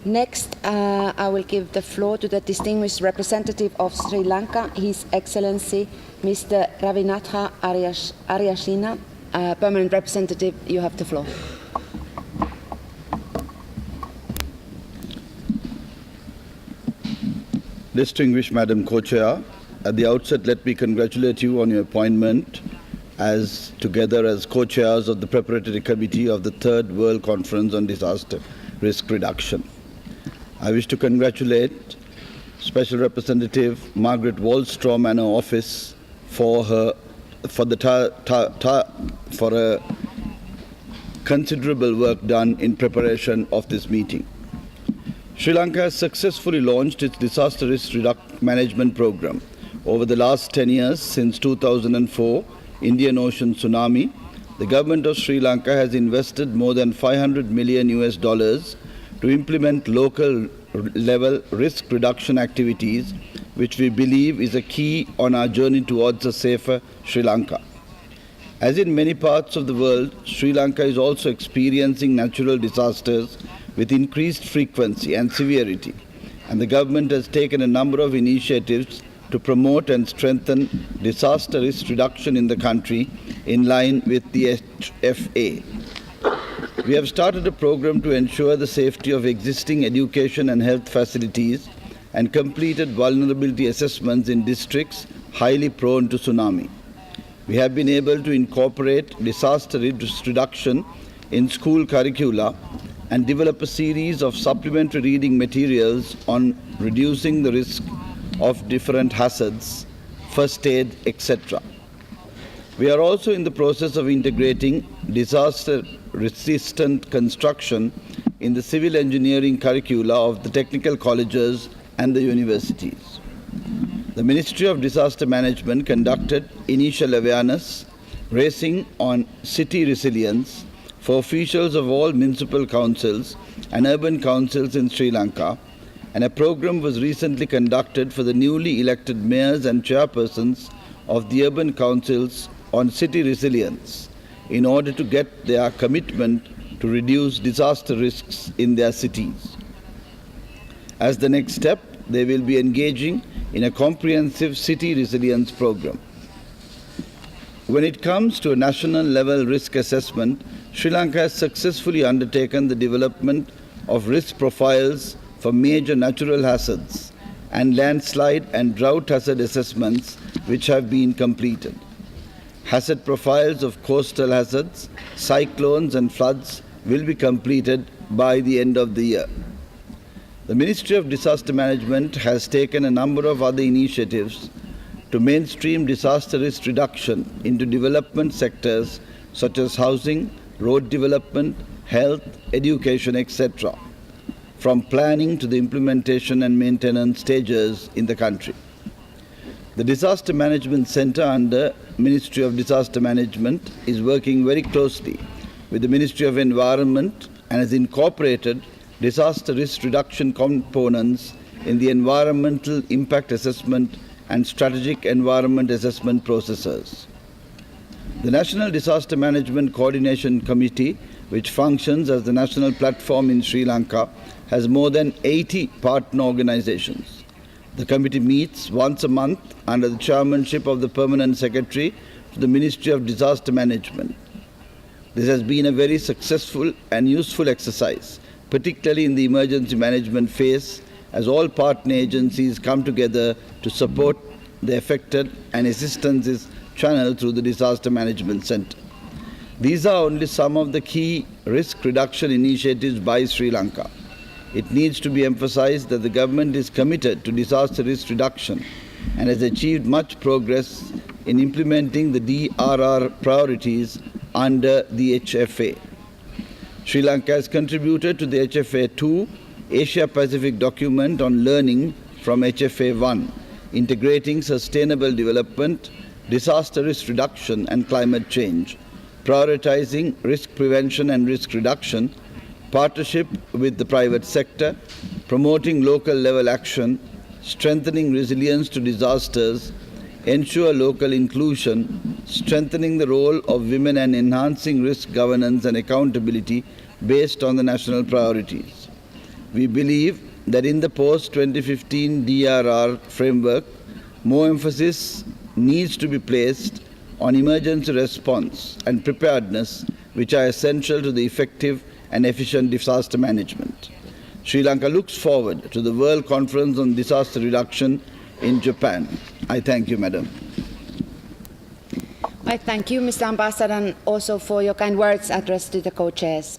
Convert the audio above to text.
Next, I will give the floor to the distinguished representative of Sri Lanka, His Excellency, Mr. Ravinatha Aryasinha. Permanent representative, you have the floor. Distinguished Madam Co-Chair, at the outset, let me congratulate you on your appointment together as co-chairs of the Preparatory Committee of the Third World Conference on Disaster Risk Reduction. I wish to congratulate Special Representative Margaret Wallstrom and her office for her considerable work done in preparation of this meeting. Sri Lanka has successfully launched its disaster risk management program. Over the last 10 years, since 2004, Indian Ocean tsunami, the government of Sri Lanka has invested more than $500 million to implement local level risk reduction activities, which we believe is a key on our journey towards a safer Sri Lanka. As in many parts of the world, Sri Lanka is also experiencing natural disasters with increased frequency and severity, and the government has taken a number of initiatives to promote and strengthen disaster risk reduction in the country in line with the HFA. We have started a program to ensure the safety of existing education and health facilities and completed vulnerability assessments in districts highly prone to tsunami. We have been able to incorporate disaster risk reduction in school curricula and develop a series of supplementary reading materials on reducing the risk of different hazards, first aid, etc. We are also in the process of integrating disaster-resistant construction in the civil engineering curricula of the technical colleges and the universities. The Ministry of Disaster Management conducted initial awareness raising on city resilience for officials of all municipal councils and urban councils in Sri Lanka, and a program was recently conducted for the newly elected mayors and chairpersons of the urban councils on city resilience in order to get their commitment to reduce disaster risks in their cities. As the next step, they will be engaging in a comprehensive city resilience program. When it comes to a national level risk assessment, Sri Lanka has successfully undertaken the development of risk profiles for major natural hazards and landslide and drought hazard assessments which have been completed. Hazard profiles of coastal hazards, cyclones and floods will be completed by the end of the year. The Ministry of Disaster Management has taken a number of other initiatives to mainstream disaster risk reduction into development sectors such as housing, road development, health, education, etc., from planning to the implementation and maintenance stages in the country. The Disaster Management Center under Ministry of Disaster Management is working very closely with the Ministry of Environment and has incorporated disaster risk reduction components in the environmental impact assessment and strategic environment assessment processes. The National Disaster Management Coordination Committee, which functions as the national platform in Sri Lanka, has more than 80 partner organizations. The committee meets once a month under the chairmanship of the Permanent Secretary to the Ministry of Disaster Management. This has been a very successful and useful exercise, particularly in the emergency management phase, as all partner agencies come together to support the affected and assistance is channeled through the Disaster Management Center. These are only some of the key risk reduction initiatives by Sri Lanka. It needs to be emphasized that the government is committed to disaster risk reduction and has achieved much progress in implementing the DRR priorities under the HFA. Sri Lanka has contributed to the HFA-2 Asia-Pacific document on learning from HFA-1, integrating sustainable development, disaster risk reduction and climate change, prioritizing risk prevention and risk reduction, partnership with the private sector, promoting local level action, strengthening resilience to disasters, ensure local inclusion, strengthening the role of women and enhancing risk governance and accountability based on the national priorities. We believe that in the post-2015 DRR framework, more emphasis needs to be placed on emergency response and preparedness, which are essential to the effective and efficient disaster management. Sri Lanka looks forward to the World Conference on Disaster Reduction in Japan. I thank you, Madam. I thank you, Mr. Ambassador, and also for your kind words addressed to the co-chairs.